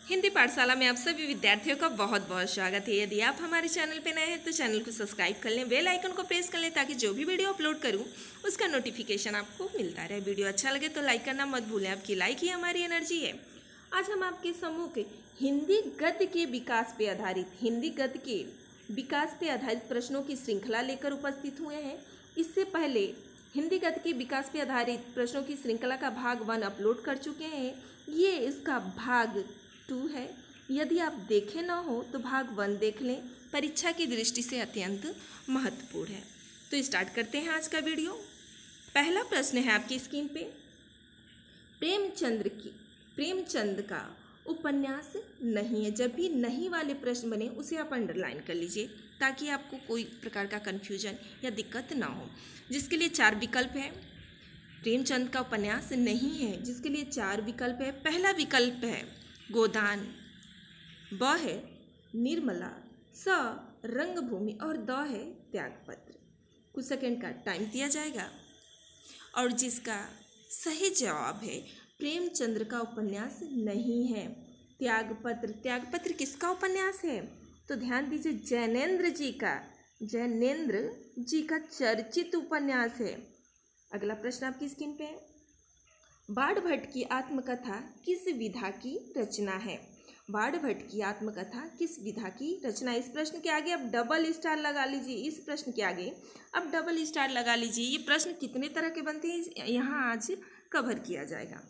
हिंदी पाठशाला में आप सभी विद्यार्थियों का बहुत बहुत स्वागत है। यदि आप हमारे चैनल पर नए हैं तो चैनल को सब्सक्राइब कर लें, बेल आइकन को प्रेस कर लें ताकि जो भी वीडियो अपलोड करूं उसका नोटिफिकेशन आपको मिलता रहे। वीडियो अच्छा लगे तो लाइक करना मत भूलें, आपकी लाइक ही हमारी एनर्जी है। आज हम आपके सम्मुख हिंदी गद्य के विकास पे आधारित प्रश्नों की श्रृंखला लेकर उपस्थित हुए हैं। इससे पहले हिंदी गद्य के विकास पे आधारित प्रश्नों की श्रृंखला का भाग 1 अपलोड कर चुके हैं। ये इसका भाग 2 है। यदि आप देखे ना हो तो भाग 1 देख लें, परीक्षा की दृष्टि से अत्यंत महत्वपूर्ण है। तो स्टार्ट करते हैं आज का वीडियो। पहला प्रश्न है आपकी स्क्रीन पे, प्रेमचंद का उपन्यास नहीं है। जब भी नहीं वाले प्रश्न बने उसे आप अंडरलाइन कर लीजिए ताकि आपको कोई प्रकार का कन्फ्यूजन या दिक्कत ना हो। जिसके लिए 4 विकल्प है। प्रेमचंद का उपन्यास नहीं है जिसके लिए 4 विकल्प है। पहला विकल्प है गोदान, ब है निर्मला, स रंगभूमि और द है त्यागपत्र। कुछ सेकंड का टाइम दिया जाएगा और जिसका सही जवाब है प्रेमचंद्र का उपन्यास नहीं है, त्यागपत्र किसका उपन्यास है? तो ध्यान दीजिए, जैनेन्द्र जी का चर्चित उपन्यास है। अगला प्रश्न आपकी स्क्रीन पे है, बाण भट्ट की आत्मकथा किस विधा की रचना है? बाण भट्ट की आत्मकथा किस विधा की रचना? इस प्रश्न के आगे अब डबल स्टार लगा लीजिए। इस प्रश्न के आगे अब डबल स्टार लगा लीजिए। ये प्रश्न कितने तरह के बनते हैं यहाँ आज कवर किया जाएगा।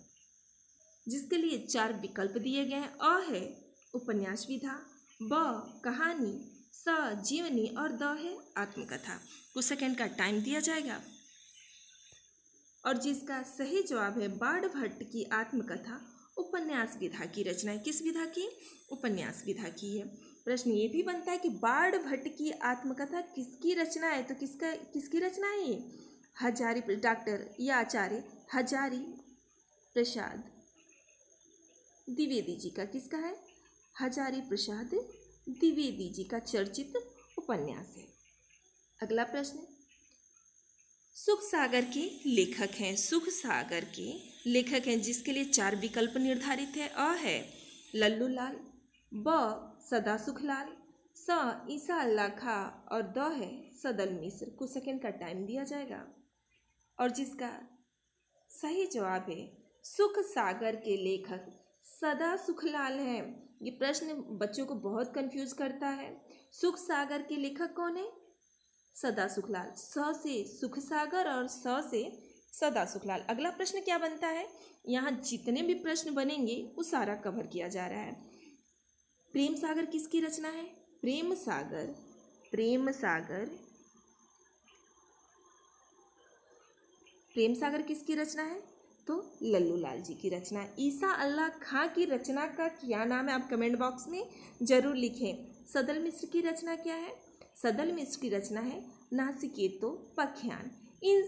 जिसके लिए 4 विकल्प दिए गए हैं। अ है उपन्यास विधा, ब कहानी, स जीवनी और द है आत्मकथा। कुछ सेकंड का टाइम दिया जाएगा और जिसका सही जवाब है बाण भट्ट की आत्मकथा उपन्यास विधा की रचना है। किस विधा की? उपन्यास विधा की है। प्रश्न ये भी बनता है कि बाण भट्ट की आत्मकथा किसकी रचना है? तो किसकी रचना है ये? डॉक्टर या आचार्य हजारी प्रसाद द्विवेदी जी का। किसका है? हजारी प्रसाद द्विवेदी जी का चर्चित उपन्यास है। अगला प्रश्न, सुख सागर के लेखक हैं जिसके लिए 4 विकल्प निर्धारित है। अ है लल्लू लाल, ब सदा सुख लाल, स ईसा अल्लाह खा और द है सदल मिश्र। कुछ सेकंड का टाइम दिया जाएगा और जिसका सही जवाब है सुख सागर के लेखक सदा सुखलाल है। ये प्रश्न बच्चों को बहुत कंफ्यूज करता है। सुख सागर के लेखक कौन है? सदा सुखलाल। स से सुख सागर और स से सदा सुखलाल। अगला प्रश्न क्या बनता है? यहाँ जितने भी प्रश्न बनेंगे वो सारा कवर किया जा रहा है। प्रेम सागर किसकी रचना है? प्रेम सागर किसकी रचना है? तो लल्लू लाल जी की रचना है। ईसा अल्लाह खां की रचना का क्या नाम है? आप कमेंट बॉक्स में जरूर लिखें। सदल मिश्र की रचना क्या है? सदल मिश्र की रचना है नासिकेतोपख्यान। इन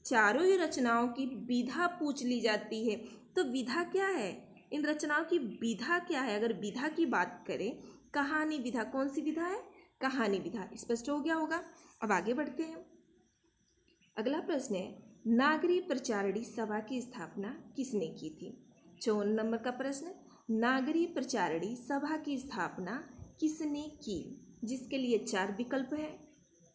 चारों ही रचनाओं की विधा पूछ ली जाती है। तो विधा क्या है? इन रचनाओं की विधा क्या है? अगर विधा की बात करें, कहानी विधा। कौन सी विधा है? कहानी विधा। स्पष्ट हो गया होगा। अब आगे बढ़ते हैं। अगला प्रश्न है, नागरी प्रचारणी सभा की स्थापना किसने की थी? 54 नंबर का प्रश्न, नागरी प्रचारणी सभा की स्थापना किसने की? जिसके लिए 4 विकल्प है।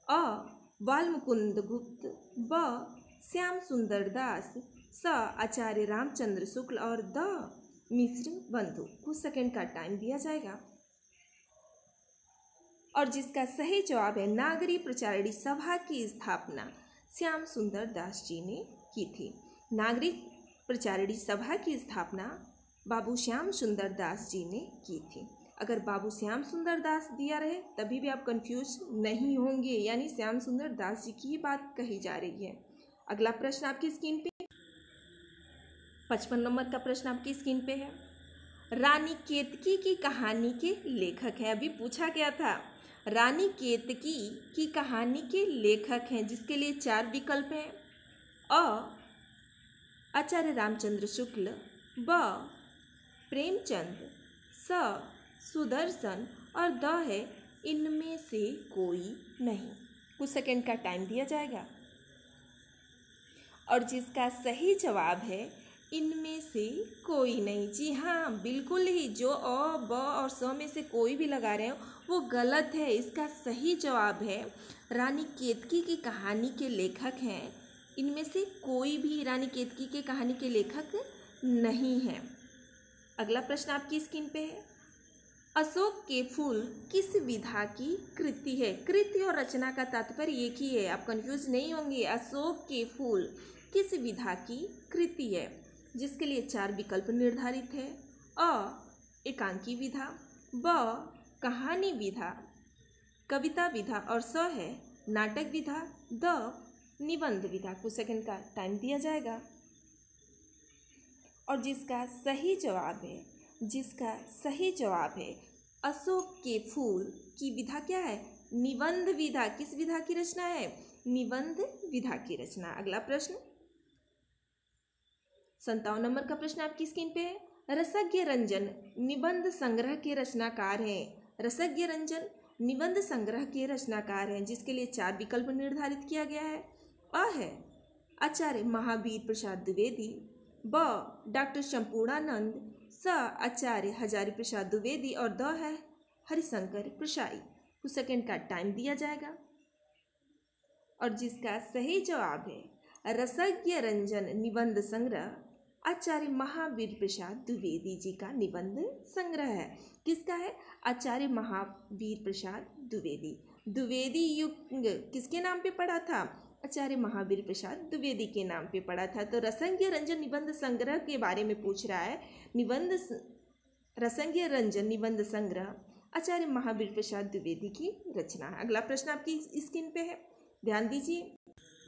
अ बालमुकुंद गुप्त, ब श्याम सुंदर दास, स आचार्य रामचंद्र शुक्ल और द मिश्र बंधु। कुछ सेकंड का टाइम दिया जाएगा और जिसका सही जवाब है नागरी प्रचारणी सभा की स्थापना श्याम सुंदर दास जी ने की थी। नागरिक प्रचारणी सभा की स्थापना बाबू श्याम सुंदर दास जी ने की थी। अगर बाबू श्याम सुंदर दास दिया रहे तभी भी आप कंफ्यूज नहीं होंगे, यानी श्याम सुंदर दास जी की बात कही जा रही है। अगला प्रश्न आपकी स्क्रीन पे 55 नंबर का प्रश्न आपकी स्क्रीन पे है, रानी केतकी की कहानी के लेखक हैं। अभी पूछा गया था, रानी केतकी की कहानी के लेखक हैं जिसके लिए 4 विकल्प हैं। अ आचार्य रामचंद्र शुक्ल, ब प्रेमचंद, स सुदर्शन और द है इनमें से कोई नहीं। कुछ सेकंड का टाइम दिया जाएगा और जिसका सही जवाब है इनमें से कोई नहीं। जी हाँ, बिल्कुल ही जो अ, ब और स में से कोई भी लगा रहे हो वो गलत है। इसका सही जवाब है रानी केतकी की कहानी के लेखक हैं। इनमें से कोई भी रानी केतकी के कहानी के लेखक नहीं है। अगला प्रश्न आपकी स्क्रीन पे है। अशोक के फूल किस विधा की कृति है? कृति और रचना का तात्पर्य एक ही है, आप कंफ्यूज नहीं होंगे। अशोक के फूल किस विधा की कृति है? जिसके लिए 4 विकल्प निर्धारित है। अ एकांकी विधा, ब कहानी विधा, कविता विधा और स है नाटक विधा, द निबंध विधा। कुछ सेकंड का टाइम दिया जाएगा। और जिसका सही जवाब है अशोक के फूल की विधा क्या है? निबंध विधा। किस विधा की रचना है? निबंध विधा की रचना। अगला प्रश्न 57 नंबर का प्रश्न आपकी स्क्रीन पे है। रसज्ञ रंजन निबंध संग्रह के रचनाकार हैं। रसज्ञ रंजन निबंध संग्रह के रचनाकार हैं, जिसके लिए 4 विकल्प निर्धारित किया गया है। अ है आचार्य महावीर प्रसाद द्विवेदी, ब डॉक्टर संपूर्णानंद, स आचार्य हजारी प्रसाद द्विवेदी और द है हरिशंकर प्रसाई। कुछ सेकंड का टाइम दिया जाएगा। और जिसका सही जवाब है रसज्ञ रंजन निबंध संग्रह आचार्य महावीर प्रसाद द्विवेदी जी का निबंध संग्रह है। किसका है? आचार्य महावीर प्रसाद द्विवेदी। द्विवेदी युग किसके नाम पे पड़ा था? आचार्य महावीर प्रसाद द्विवेदी के नाम पे पड़ा था। तो रसज्ञ रंजन निबंध संग्रह के बारे में पूछ रहा है। रसज्ञ रंजन निबंध संग्रह आचार्य महावीर प्रसाद द्विवेदी की रचना है। अगला प्रश्न आपकी स्क्रीन पे है, ध्यान दीजिए।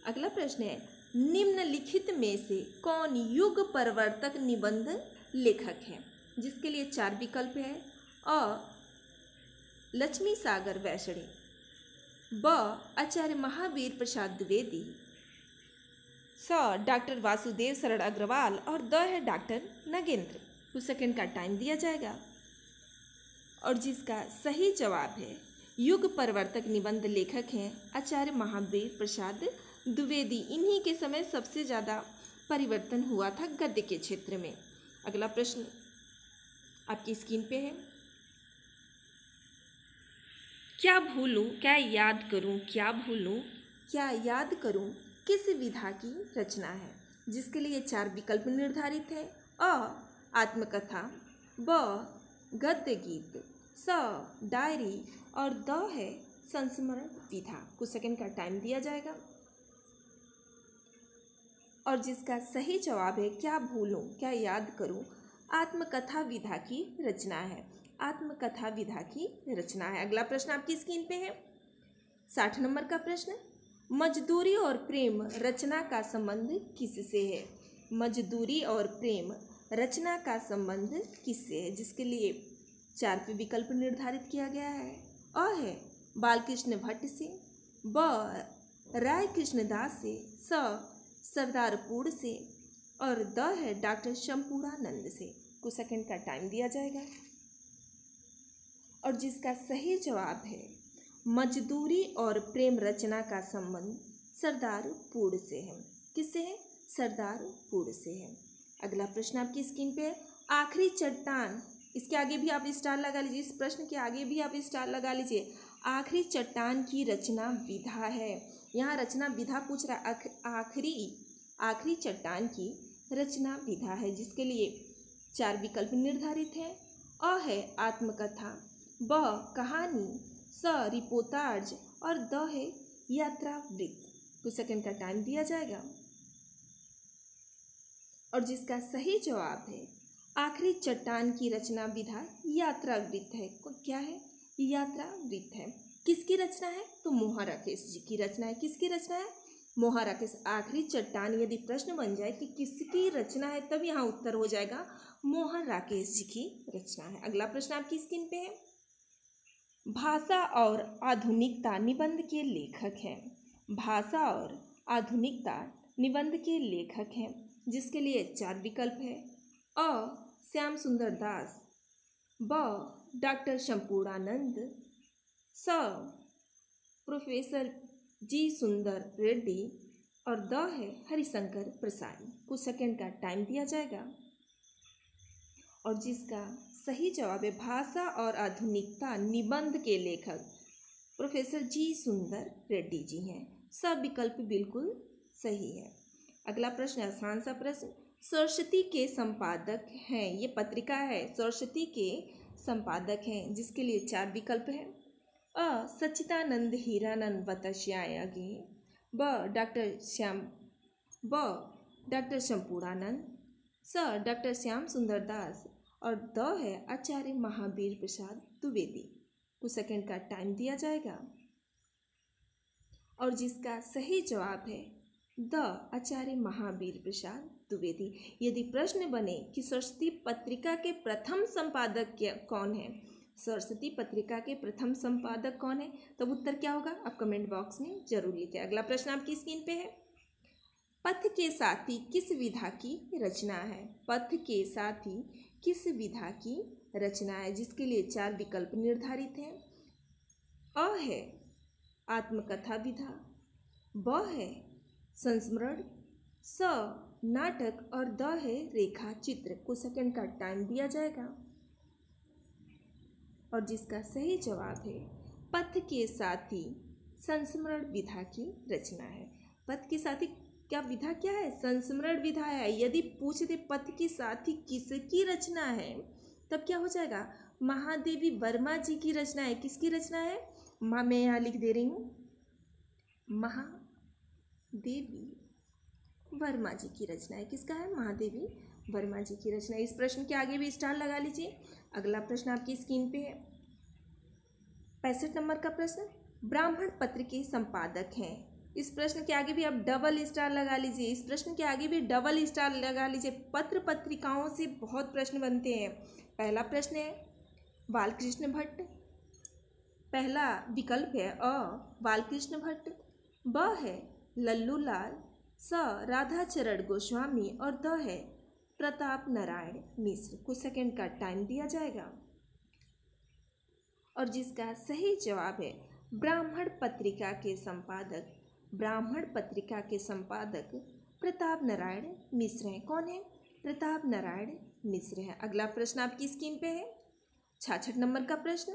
अगला प्रश्न है निम्नलिखित में से कौन युग परिवर्तक निबंध लेखक है? जिसके लिए 4 विकल्प है। अ लक्ष्मी सागर वैष्णवी, ब आचार्य महावीर प्रसाद द्विवेदी, स डॉक्टर वासुदेव शरण अग्रवाल और द है डॉक्टर नगेंद्र। कुछ सेकंड का टाइम दिया जाएगा। और जिसका सही जवाब है युग परिवर्तक निबंध लेखक हैं आचार्य महावीर प्रसाद द्विवेदी। इन्हीं के समय सबसे ज़्यादा परिवर्तन हुआ था गद्य के क्षेत्र में। अगला प्रश्न आपकी स्क्रीन पे है। क्या भूलूं क्या याद करूं, क्या भूलूं क्या याद करूं किस विधा की रचना है? जिसके लिए 4 विकल्प निर्धारित है। अ आत्मकथा, ब गद्य गीत, स डायरी और द है संस्मरण विधा। कुछ सेकंड का टाइम दिया जाएगा। और जिसका सही जवाब है क्या भूलूं क्या याद करूं आत्मकथा विधा की रचना है। आत्मकथा विधा की रचना है। अगला प्रश्न आपकी स्क्रीन पे है 60 नंबर का प्रश्न। मजदूरी और प्रेम रचना का संबंध किससे है? मजदूरी और प्रेम रचना का संबंध किससे है? जिसके लिए 4 विकल्प निर्धारित किया गया है। अ है बालकृष्ण भट्ट से, ब राय कृष्णदास से, स सरदारपुर से और द है डॉक्टर संपूर्णानंद से। कुछ सेकंड का टाइम दिया जाएगा। और जिसका सही जवाब है मजदूरी और प्रेम रचना का संबंध सरदारपुर से है। किससे है? सरदारपुर से है। अगला प्रश्न आपकी स्क्रीन पे है आखिरी चट्टान। इसके आगे भी आप स्टार लगा लीजिए, इस प्रश्न के आगे भी आप स्टार लगा लीजिए। आखिरी चट्टान की रचना विधा है। यहाँ रचना विधा पूछ रहा, आखिरी चट्टान की रचना विधा है। जिसके लिए 4 विकल्प निर्धारित है। अ है आत्मकथा, ब कहानी, स रिपोर्टाज और द है यात्रा वृत्त। कुछ सेकंड का टाइम दिया जाएगा। और जिसका सही जवाब है आखिरी चट्टान की रचना विधा यात्रा वृत्त है। क्या है? यात्रा वृत्त है। किसकी रचना है? तो मोहन राकेश जी की रचना है। किसकी रचना है? मोहन राकेश। आखिरी चट्टान यदि प्रश्न बन जाए कि किसकी रचना है तब यहाँ उत्तर हो जाएगा मोहन राकेश जी की रचना है। अगला प्रश्न आपकी स्क्रीन पे है भाषा और आधुनिकता निबंध के लेखक हैं। भाषा और आधुनिकता निबंध के लेखक हैं। जिसके लिए 4 विकल्प है। अ श्याम सुंदर दास, ब डॉक्टर संपूर्णानंद, स प्रोफेसर जी सुंदर रेड्डी और द है हरिशंकर प्रसाद। कुछ सेकंड का टाइम दिया जाएगा और जिसका सही जवाब है भाषा और आधुनिकता निबंध के लेखक प्रोफेसर जी सुंदर रेड्डी जी हैं। सब विकल्प बिल्कुल सही है। अगला प्रश्न आसान सा प्रश्न, सरस्वती के संपादक हैं, ये पत्रिका है सरस्वती के संपादक हैं, जिसके लिए 4 विकल्प हैं। अ सच्चिदानंद हीरानंद वतस्यायगे, ब डॉक्टर शंपूरानंद, स डॉक्टर श्याम सुंदर दास और द है आचार्य महावीर प्रसाद द्विवेदी। कुछ सेकंड का टाइम दिया जाएगा और जिसका सही जवाब है द आचार्य महावीर प्रसाद द्विवेदी। यदि प्रश्न बने कि सरस्वती पत्रिका के प्रथम संपादक कौन है, सरस्वती पत्रिका के प्रथम संपादक कौन है, तब उत्तर क्या होगा आप कमेंट बॉक्स में जरूर लिखें। अगला प्रश्न आपकी स्क्रीन पे है, पथ के साथी किस विधा की रचना है। पथ के साथी किस विधा की रचना है, जिसके लिए 4 विकल्प निर्धारित हैं। अ है आत्मकथा विधा, ब है संस्मरण, स नाटक और द है रेखा चित्र। कुछ सेकंड का टाइम दिया जाएगा और जिसका सही जवाब है पथ के साथी संस्मरण विधा की रचना है। पथ के साथी क्या विधा क्या है, संस्मरण विधा है। यदि पूछ दे पथ के साथी किसकी रचना है तब क्या हो जाएगा, महादेवी वर्मा जी की रचना है। किसकी रचना है, मैं यहाँ लिख दे रही हूँ, महादेवी वर्मा जी की रचना है। किसका है, महादेवी वर्मा जी की रचना है। इस प्रश्न के आगे भी स्टार लगा लीजिए। अगला प्रश्न आपकी स्क्रीन पे है 65 नंबर का प्रश्न, ब्राह्मण पत्र के संपादक हैं। इस प्रश्न के आगे भी आप डबल स्टार लगा लीजिए। इस प्रश्न के आगे भी डबल स्टार लगा लीजिए। पत्र पत्रिकाओं से बहुत प्रश्न बनते हैं। पहला प्रश्न है बालकृष्ण भट्ट, पहला विकल्प है अ बालकृष्ण भट्ट, ब है लल्लू लाल, स राधाचरण गोस्वामी और द है प्रताप नारायण मिश्र। कुछ सेकंड का टाइम दिया जाएगा और जिसका सही जवाब है ब्राह्मण पत्रिका के संपादक, ब्राह्मण पत्रिका के संपादक प्रताप नारायण मिश्र हैं। कौन है, प्रताप नारायण मिश्र है। अगला प्रश्न आपकी स्क्रीन पे है 66 नंबर का प्रश्न,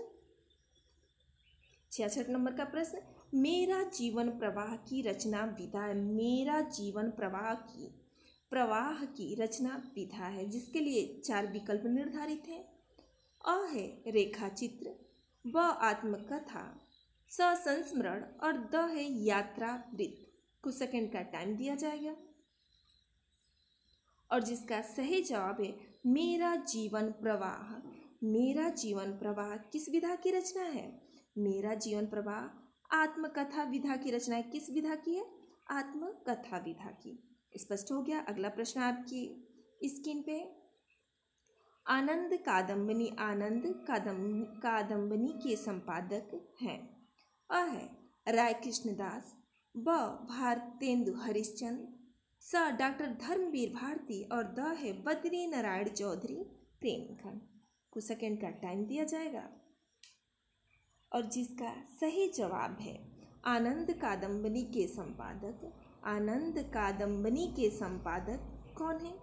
66 नंबर का प्रश्न, मेरा जीवन प्रवाह की रचना विधा है। मेरा जीवन प्रवाह की रचना विधा है, जिसके लिए 4 विकल्प निर्धारित हैं। अ है रेखा चित्र, ब आत्मकथा, स संस्मरण और द है यात्रा वृत्त। कुछ सेकंड का टाइम दिया जाएगा और जिसका सही जवाब है मेरा जीवन प्रवाह। मेरा जीवन प्रवाह किस विधा की रचना है, मेरा जीवन प्रवाह आत्मकथा विधा की रचना है। किस विधा की है, आत्मकथा विधा की। स्पष्ट हो गया। अगला प्रश्न आपकी स्क्रीन पे, आनंद कादम्बनी, आनंद कादम्बनी के संपादक हैं। अ है राय कृष्णदास, ब भारतेंदु हरिश्चंद्र, स डॉक्टर धर्मवीर भारती और द है बद्री नारायण चौधरी प्रेमखंड। कुछ सेकंड का टाइम दिया जाएगा और जिसका सही जवाब है आनंद कादम्बनी के संपादक, आनंद कादम्बनी के संपादक कौन है,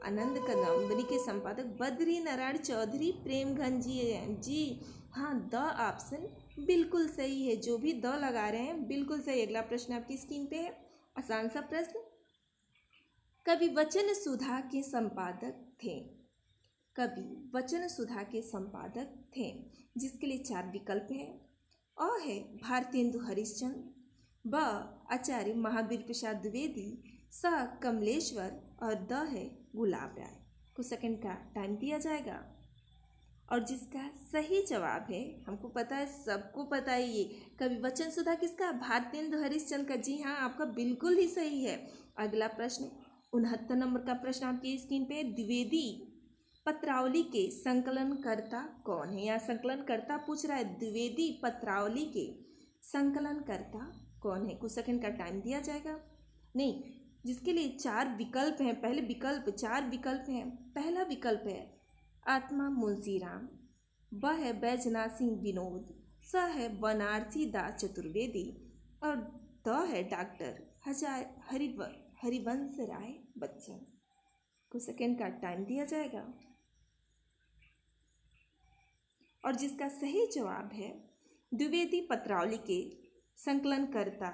आनंद कादम्बनी के संपादक बद्री नारायण चौधरी प्रेमघन जी हैं। जी हाँ, द ऑप्शन बिल्कुल सही है। जो भी द लगा रहे हैं बिल्कुल सही। अगला प्रश्न आपकी स्क्रीन पे है, आसान सा प्रश्न, कवि वचन सुधा के संपादक थे। कवि वचन सुधा के संपादक थे, जिसके लिए 4 विकल्प हैं। अ है भारतेंदु हरिश्चंद्र, ब आचार्य महावीर प्रसाद द्विवेदी, स कमलेश्वर और द है गुलाब राय। कुछ सेकंड का टाइम दिया जाएगा और जिसका सही जवाब है, हमको पता है, सबको पता है, ये कवि वचन सुधा किसका, भारतेंदु हरिश्चंद्र का। जी हाँ, आपका बिल्कुल ही सही है। अगला प्रश्न 69 नंबर का प्रश्न आपकी स्क्रीन पे, द्विवेदी पत्रावली के संकलनकर्ता कौन है। यहाँ संकलनकर्ता पूछ रहा है, द्विवेदी पत्रावली के संकलनकर्ता कौन है। कुछ सेकंड का टाइम दिया जाएगा, नहीं, जिसके लिए 4 विकल्प हैं। पहले विकल्प 4 विकल्प हैं। पहला विकल्प है आत्मा मुंशीराम, ब है बैजनाथ सिंह विनोद, स है बनारसी दास चतुर्वेदी और द है डॉक्टर हरिवंश राय बच्चन। कुछ सेकेंड का टाइम दिया जाएगा। और जिसका सही जवाब है द्विवेदी पत्रावली के संकलनकर्ता,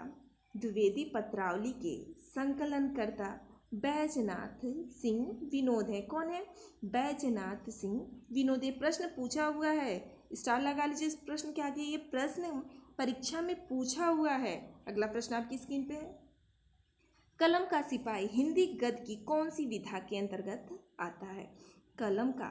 द्विवेदी पत्रावली के संकलनकर्ता बैजनाथ सिंह विनोद है। कौन है? बैजनाथ सिंह विनोद। ये प्रश्न पूछा हुआ है, स्टार लगा लीजिए इस प्रश्न के आगे। ये प्रश्न परीक्षा में पूछा हुआ है। अगला प्रश्न आपकी स्क्रीन पे है। कलम का सिपाही हिंदी गद्य की कौन सी विधा के अंतर्गत आता है? कलम का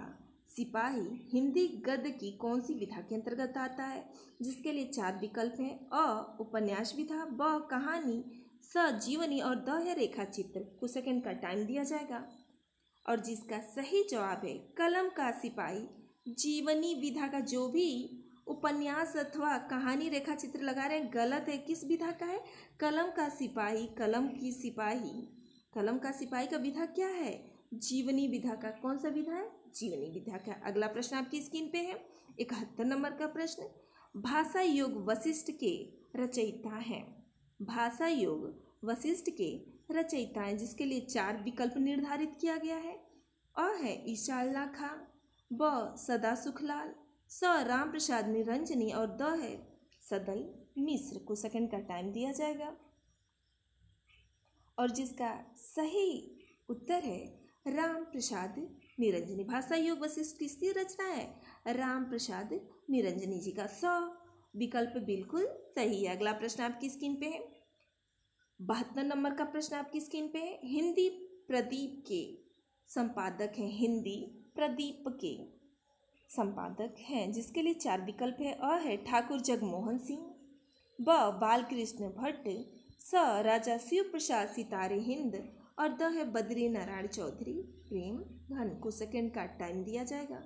सिपाही हिंदी गद्य की कौन सी विधा के अंतर्गत आता है? जिसके लिए 4 विकल्प हैं। अ उपन्यास विधा, ब कहानी, स जीवनी और द है रेखा चित्र। कुछ सेकंड का टाइम दिया जाएगा। और जिसका सही जवाब है कलम का सिपाही जीवनी विधा का। जो भी उपन्यास अथवा कहानी रेखा चित्र लगा रहे हैं गलत है। किस विधा का है? कलम का सिपाही, कलम की सिपाही, कलम का सिपाही का विधा क्या है? जीवनी विधा का। कौन सा विधा है? जीवनी विधा का। अगला प्रश्न आपकी स्क्रीन पे है 71 नंबर का प्रश्न। भाषा योग वशिष्ठ के रचयिता हैं। भाषा योग वशिष्ठ के रचयिता हैं, जिसके लिए 4 विकल्प निर्धारित किया गया है। अ है ईशा अल्लाह खां, ब सदा सुखलाल, स राम प्रसाद निरंजनी और द है सदल मिश्र। कुछ सेकंड का टाइम दिया जाएगा। और जिसका सही उत्तर है राम प्रसाद निरंजनी। भाषा योग वशिष्ठ किसकी रचना है? राम प्रसाद निरंजनी जी का। स विकल्प बिल्कुल सही है। अगला प्रश्न आपकी स्क्रीन पे है 72 नंबर का प्रश्न आपकी स्क्रीन पे है। हिंदी प्रदीप के संपादक हैं, हिंदी प्रदीप के संपादक हैं, जिसके लिए 4 विकल्प है। अ है ठाकुर जगमोहन सिंह, ब बालकृष्ण भट्ट, स राजा शिव प्रसाद सितारे हिंद और द है बद्री नारायण चौधरी प्रेम धन। कुछ सेकंड का टाइम दिया जाएगा।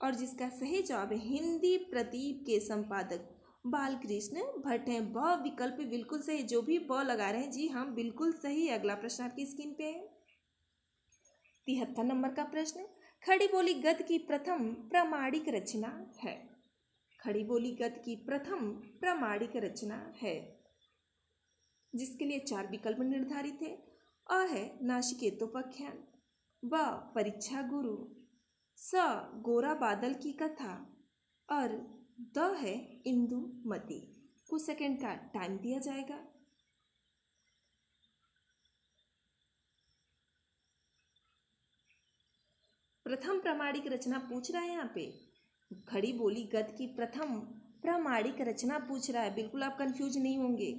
और जिसका सही जवाब है हिंदी प्रदीप के संपादक बालकृष्ण भट्ट हैं। ब विकल्प बिल्कुल सही। जो भी ब लगा रहे हैं जी हाँ बिल्कुल सही है। अगला प्रश्न आपकी स्क्रीन पे है 73 नंबर का प्रश्न। खड़ी बोली गद्य की प्रथम प्रामाणिक रचना है। खड़ी बोली गद्य की प्रथम प्रामाणिक रचना है, जिसके लिए 4 विकल्प निर्धारित है। अ है नाचिकेतोपाख्यान, ब परीक्षा गुरु, स गोरा बादल की कथा और द है इंदुमती। कुछ सेकंड का टाइम दिया जाएगा। प्रथम प्रामाणिक रचना पूछ रहा है यहाँ पे। खड़ी बोली गद्य की प्रथम प्रामाणिक रचना पूछ रहा है। बिल्कुल आप कंफ्यूज नहीं होंगे।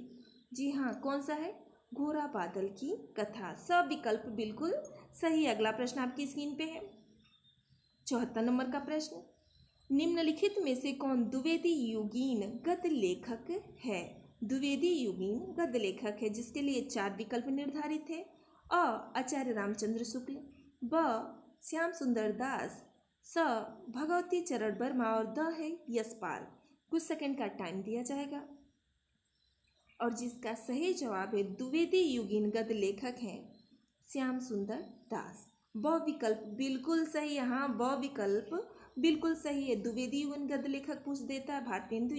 जी हाँ, कौन सा है? घोरा बादल की कथा। सब विकल्प बिल्कुल सही। अगला प्रश्न आपकी स्क्रीन पे है 74 नंबर का प्रश्न। निम्नलिखित में से कौन द्विवेदी युगीन गद्य लेखक है? द्विवेदी युगीन गद्य लेखक है, जिसके लिए 4 विकल्प निर्धारित है। अ आचार्य रामचंद्र शुक्ल, ब श्याम सुंदर दास, स भगवती चरण वर्मा और द है यशपाल। कुछ सेकंड का टाइम दिया जाएगा। और जिसका सही जवाब है द्विवेदी युगीन गद्य लेखक हैं श्याम सुंदर दास। ब विकल्प बिल्कुल सही है। हाँ, ब विकल्प बिल्कुल सही है। द्विवेदी युगीन गद्य लेखक पूछ देता है, भारतेंदु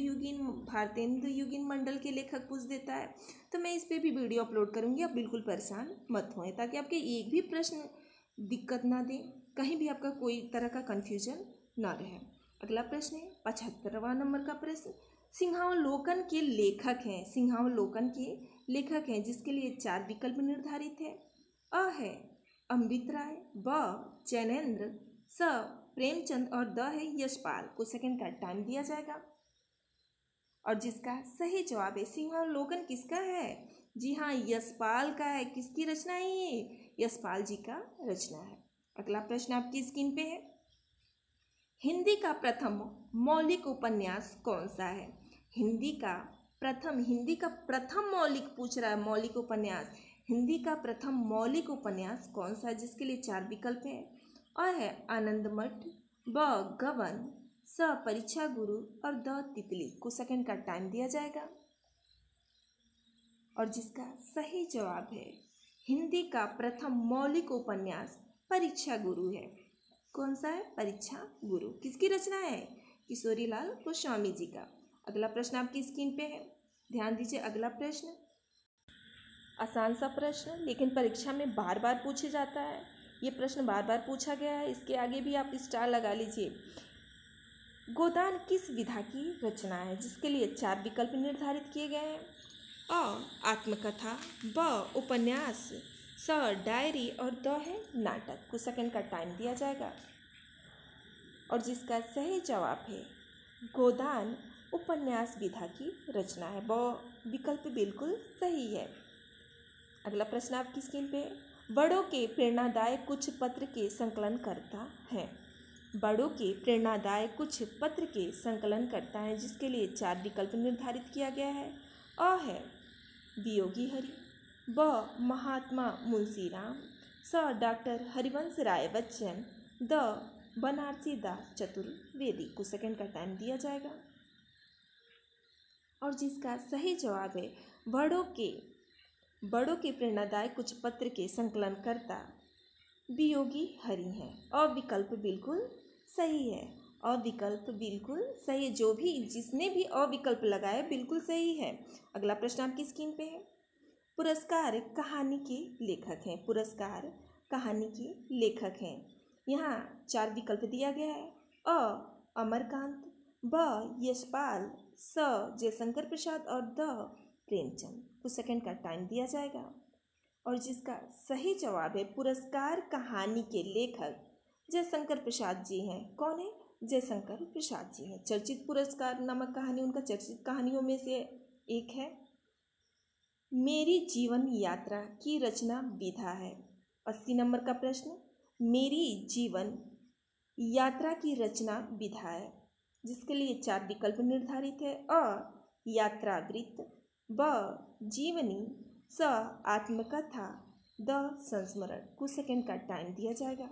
युगीन मंडल के लेखक पूछ देता है। तो मैं इस पर भी वीडियो अपलोड करूँगी, आप बिल्कुल परेशान मत होएं, ताकि आपके एक भी प्रश्न दिक्कत ना दे, कहीं भी आपका कोई तरह का कन्फ्यूजन ना रहे। अगला प्रश्न है 75वां नंबर का प्रश्न। सिंहावलोकन के लेखक हैं, सिंहावलोकन के लेखक हैं, जिसके लिए 4 विकल्प निर्धारित है। अ है अमृत राय, ब जैनेन्द्र, स प्रेमचंद और द है यशपाल। कुछ सेकंड का टाइम दिया जाएगा। और जिसका सही जवाब है सिंहावलोकन किसका है? जी हाँ, यशपाल का है। किसकी रचना है ये? यशपाल जी का रचना है। अगला प्रश्न आपकी स्क्रीन पे है। हिंदी का प्रथम मौलिक उपन्यास कौन सा है? हिंदी का प्रथम मौलिक पूछ रहा है। मौलिक उपन्यास, हिंदी का प्रथम मौलिक उपन्यास कौन सा है? जिसके लिए 4 विकल्प है। अ है आनंदमठ, ब गबन, स परीक्षा गुरु और द तितली। कुछ सेकंड का टाइम दिया जाएगा। और जिसका सही जवाब है हिंदी का प्रथम मौलिक उपन्यास परीक्षा गुरु है। कौन सा है? परीक्षा गुरु। किसकी रचना है? किशोरीलाल गोस्वामी जी का। अगला प्रश्न आपकी स्क्रीन पे है, ध्यान दीजिए। अगला प्रश्न आसान सा प्रश्न, लेकिन परीक्षा में बार बार पूछे जाता है। ये प्रश्न बार बार पूछा गया है, इसके आगे भी आप स्टार लगा लीजिए। गोदान किस विधा की रचना है, जिसके लिए 4 विकल्प निर्धारित किए गए हैं। अ आत्मकथा, ब उपन्यास, स डायरी और द है नाटक। कुछ सेकंड का टाइम दिया जाएगा और जिसका सही जवाब है गोदान उपन्यास विधा की रचना है। ब विकल्प बिल्कुल सही है। अगला प्रश्न आपकी स्क्रीन पे है। बड़ों के प्रेरणादायक कुछ पत्र के संकलन करता है। बड़ों के प्रेरणादायक कुछ पत्र के संकलन करता है, जिसके लिए 4 विकल्प निर्धारित किया गया है। अ है वियोगी हरि, ब Mahatma Munshiram, C doctor Harivansh Rai Bachchan, D Banarsi Das Chaturvedi. कुछ सेकंड का टाइम दिया जाएगा और जिसका सही जवाब है बड़ों के प्रेरणादायक कुछ पत्र के संकलनकर्ता वियोगी हरि हैं। अविकल्प बिल्कुल सही है। अविकल्प बिल्कुल सही है। जो भी जिसने भी अविकल्प लगाया बिल्कुल सही है। अगला प्रश्न आपकी स्क्रीन पे है। पुरस्कार कहानी के लेखक हैं। पुरस्कार कहानी के लेखक हैं। यहाँ 4 विकल्प दिया गया है। अ अमरकांत, ब यशपाल, स जयशंकर प्रसाद और द प्रेमचंद। कुछ सेकंड का टाइम दिया जाएगा और जिसका सही जवाब है पुरस्कार कहानी के लेखक जयशंकर प्रसाद जी हैं। कौन है? जयशंकर प्रसाद जी हैं। चर्चित पुरस्कार नामक कहानी उनका चर्चित कहानियों में से एक है। मेरी जीवन यात्रा की रचना विधा है। 80 नंबर का प्रश्न, मेरी जीवन यात्रा की रचना विधा है, जिसके लिए 4 विकल्प निर्धारित है। अ यात्रावृत्त, ब जीवनी, स आत्मकथा, द संस्मरण। कुछ सेकंड का टाइम दिया जाएगा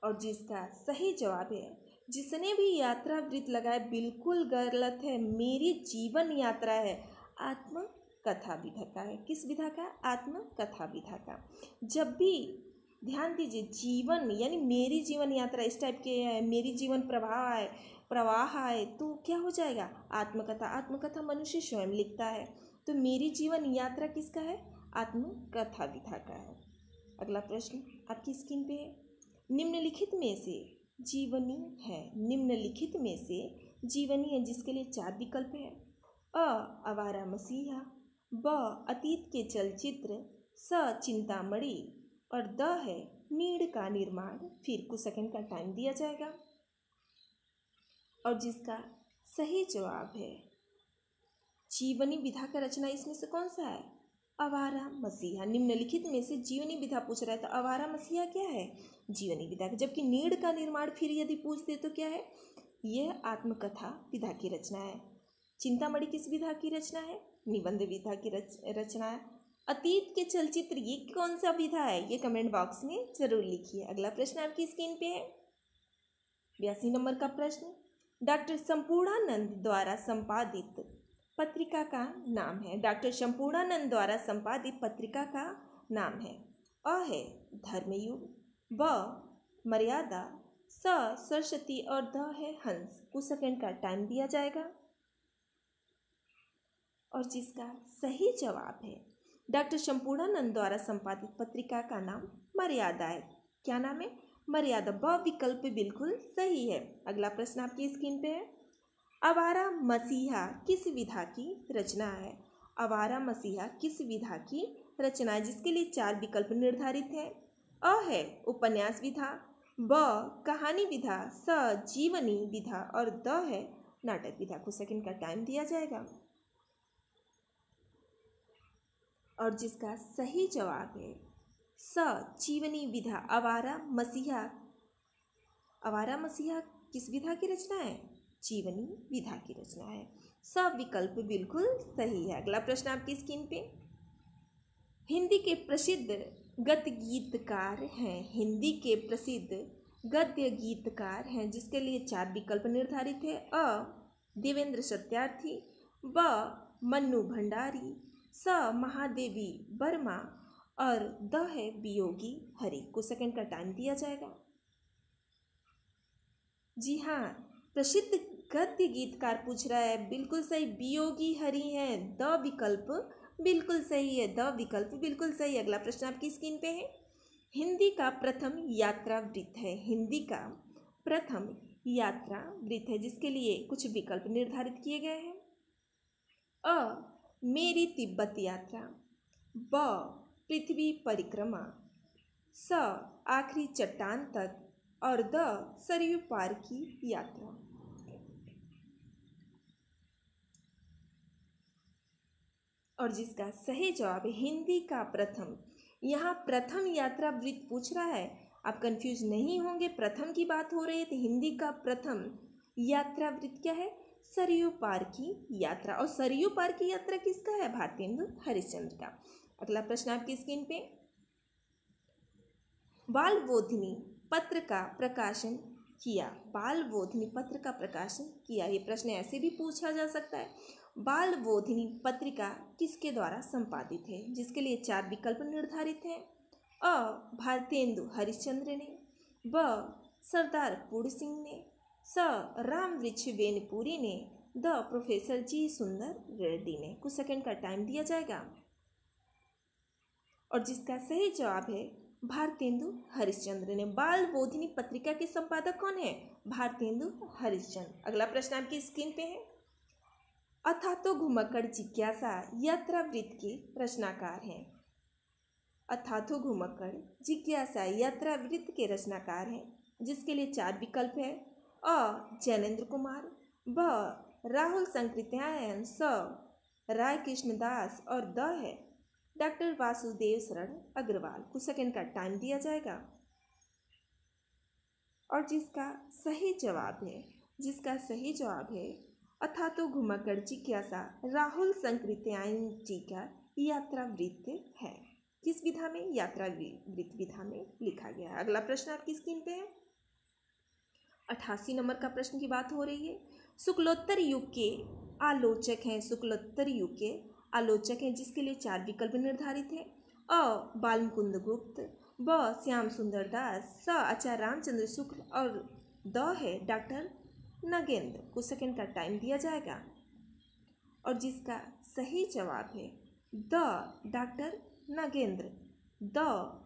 और जिसका सही जवाब है, जिसने भी यात्रावृत्त लगाए बिल्कुल गलत है। मेरी जीवन यात्रा है, आत्मकथा विधा का है। किस विधा का? आत्मकथा विधा का। जब भी ध्यान दीजिए जीवन यानी मेरी जीवन यात्रा इस टाइप के है, मेरी जीवन प्रवाह आए तो क्या हो जाएगा? आत्मकथा। आत्मकथा मनुष्य स्वयं लिखता है, तो मेरी जीवन यात्रा किसका है? आत्मकथा विधा का है। अगला प्रश्न आपकी स्क्रीन पे है। निम्नलिखित में से जीवनी है। निम्नलिखित में से जीवनी है, जिसके लिए 4 विकल्प है। अ आवारा मसीहा, ब अतीत के चलचित्र, स चिंतामणि और द है नीड़ का निर्माण। फिर कुछ सेकंड का टाइम दिया जाएगा और जिसका सही जवाब है जीवनी विधा का रचना इसमें से कौन सा है? आवारा मसीहा। निम्नलिखित में से जीवनी विधा पूछ रहा है तो आवारा मसीहा क्या है? जीवनी विधा। जबकि नीड़ का निर्माण फिर यदि पूछ दे तो क्या है? यह आत्मकथा विधा की रचना है। चिंतामणि किस विधा की रचना है? निबंध विधा की रचना है। अतीत के चलचित्र ये कौन सा विधा है? ये कमेंट बॉक्स में जरूर लिखिए। अगला प्रश्न आपकी स्क्रीन पे है। 82 नंबर का प्रश्न, डॉक्टर संपूर्णानंद द्वारा संपादित पत्रिका का नाम है। डॉक्टर संपूर्णानंद द्वारा संपादित पत्रिका का नाम है। अ है धर्मयुग, ब मर्यादा, स सरस्वती और द है हंस। कुछ सेकंड का टाइम दिया जाएगा और जिसका सही जवाब है डॉक्टर संपूर्णानंद द्वारा संपादित पत्रिका का नाम मर्यादा है। क्या नाम है? मर्यादा। ब विकल्प बिल्कुल सही है। अगला प्रश्न आपकी स्क्रीन पे है। आवारा मसीहा किस विधा की रचना है? आवारा मसीहा किस विधा की रचना है, जिसके लिए 4 विकल्प निर्धारित है। अ है उपन्यास विधा, ब कहानी विधा, स जीवनी विधा और द है नाटक विधा। कुछ सेकंड का टाइम दिया जाएगा और जिसका सही जवाब है स जीवनी विधा। आवारा मसीहा किस विधा की रचना है? जीवनी विधा की रचना है। सब विकल्प बिल्कुल सही है। अगला प्रश्न आपकी स्क्रीन पे। हिंदी के प्रसिद्ध गद्य गीतकार हैं। हिंदी के प्रसिद्ध गद्य गीतकार हैं, जिसके लिए 4 विकल्प निर्धारित है। अ देवेंद्र सत्यार्थी, ब मन्नू भंडारी, स महादेवी वर्मा और द है वियोगी हरि। कुछ सेकंड का टाइम दिया जाएगा। जी हाँ, प्रसिद्ध गद्य गीतकार पूछ रहा है, बिल्कुल सही वियोगी हरि हैं। द विकल्प बिल्कुल सही है, द विकल्प बिल्कुल सही। अगला प्रश्न आपकी स्क्रीन पे है। हिंदी का प्रथम यात्रा वृत्त है, हिंदी का प्रथम यात्रा वृत्त है, जिसके लिए कुछ विकल्प निर्धारित किए गए हैं। अ मेरी तिब्बत यात्रा, ब पृथ्वी परिक्रमा, स आखिरी चट्टान तक और द सरयू पार की यात्रा। और जिसका सही जवाब है हिंदी का प्रथम। यहाँ प्रथम यात्रा वृत्त पूछ रहा है, आप कंफ्यूज नहीं होंगे, प्रथम की बात हो रही है तो हिंदी का प्रथम यात्रा वृत्त क्या है? सरयू पार की यात्रा। और सरयू पार की यात्रा किसका है? भारतेंदु हरिश्चंद्र का। अगला प्रश्न आपकी स्क्रीन पे। बाल बोधिनी पत्र का प्रकाशन किया, बाल बोधिनी पत्र का प्रकाशन किया, ये प्रश्न ऐसे भी पूछा जा सकता है। बाल बोधिनी पत्रिका किसके द्वारा संपादित है? जिसके लिए 4 विकल्प निर्धारित हैं। अ भारतेंदु हरिश्चंद्र ने, ब सरदार पूर्ण सिंह ने, स राम वृक्ष वेनपुरी ने, द प्रोफेसर जी सुंदर रेड्डी ने। कुछ सेकंड का टाइम दिया जाएगा। और जिसका सही जवाब है भारतेंदु हरिश्चंद्र ने। बाल बोधिनी पत्रिका के संपादक कौन है? भारतेंदु हरिश्चंद्र। अगला प्रश्न आपकी स्क्रीन पे है। अथातो घुमक्कड़ जिज्ञासा यात्रा वृत्त के रचनाकार हैं। अथातो घुमक्कड़ जिज्ञासा यात्रा वृत्त के रचनाकार हैं, जिसके लिए 4 विकल्प है। अ जैनेन्द्र कुमार, ब राहुल संकृत्यायन, स राय कृष्णदास और द है डॉक्टर वासुदेव शरण अग्रवाल। कुछ सेकंड का टाइम दिया जाएगा। और जिसका सही जवाब है अथातो घुमक्कड़ जिज्ञासा राहुल संकृत्यायन जी का यात्रा वृत्त है। किस विधा में? यात्रा वृत्त विधा में लिखा गया है। अगला प्रश्न आपकी स्क्रीन पे है। 88 नंबर का प्रश्न की बात हो रही है। शुक्लोत्तर युग के आलोचक हैं, शुक्लोत्तर युग के आलोचक हैं, जिसके लिए 4 विकल्प निर्धारित हैं। अ बालमुकुंद गुप्त, ब श्याम सुंदर दास, स आचार्य रामचंद्र शुक्ल और द है डॉक्टर नगेंद्र। कुछ सेकंड का टाइम दिया जाएगा। और जिसका सही जवाब है the doctor Nagendra, the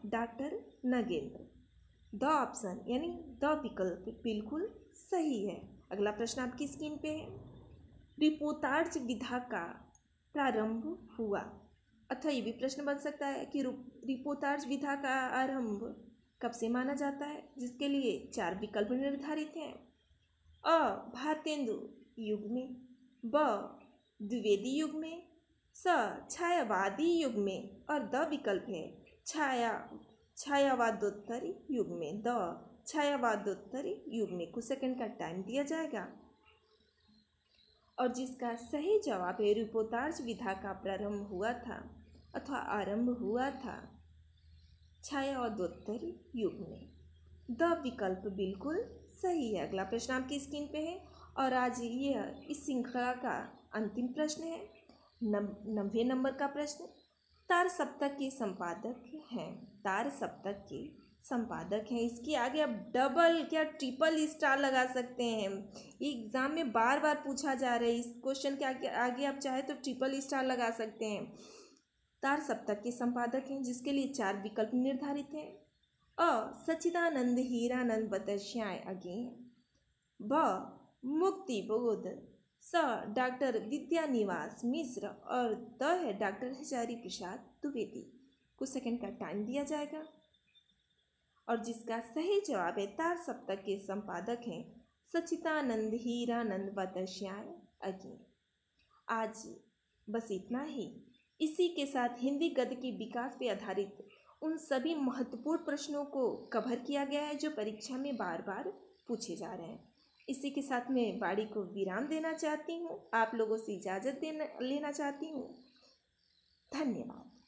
doctor Nagendra. The option यानी द विकल्प बिल्कुल सही है। अगला प्रश्न आपकी स्क्रीन पे है। रिपोर्टाज विधा का प्रारंभ हुआ, अथवा ये भी प्रश्न बन सकता है कि रिपोर्टाज विधा का आरंभ कब से माना जाता है? जिसके लिए 4 विकल्प निर्धारित हैं। अ भारतेंदु युग में, ब द्विवेदी युग में, स छायावादी युग में और द विकल्प है छायावादोत्तरी युग में, द छायावादोत्तरी युग में। कुछ सेकंड का टाइम दिया जाएगा। और जिसका सही जवाब है रिपोर्टाज विधा का प्रारंभ हुआ था अथवा आरंभ हुआ था छायावादोत्तरी युग में। द विकल्प बिल्कुल सही है। अगला प्रश्न आपकी स्क्रीन पे है और आज यह इस श्रृंखला का अंतिम प्रश्न है। 90 नंबर का प्रश्न। तार सप्तक के संपादक हैं, तार सप्तक के संपादक हैं। इसके आगे आप डबल क्या ट्रिपल स्टार लगा सकते हैं। एग्जाम में बार बार पूछा जा रहा है, इस क्वेश्चन के आगे आप चाहे तो ट्रिपल स्टार लगा सकते हैं। तार सप्तक के संपादक हैं, जिसके लिए 4 विकल्प निर्धारित हैं। अ सच्चिदानंद हीरानंद बतस्याय अगे, ब मुक्ति बोध, स डॉक्टर विद्यानिवास मिश्र और द है डॉक्टर हजारी प्रसाद द्विवेदी। कुछ सेकंड का टाइम दिया जाएगा। और जिसका सही जवाब है तार सप्तक के संपादक हैं सच्चिदानंद हीरानंद बतस्याय अगे। आज बस इतना ही। इसी के साथ हिंदी गद्य के विकास पर आधारित उन सभी महत्वपूर्ण प्रश्नों को कवर किया गया है जो परीक्षा में बार बार पूछे जा रहे हैं। इसी के साथ मैं वाणी को विराम देना चाहती हूँ, आप लोगों से इजाज़त लेना चाहती हूँ। धन्यवाद।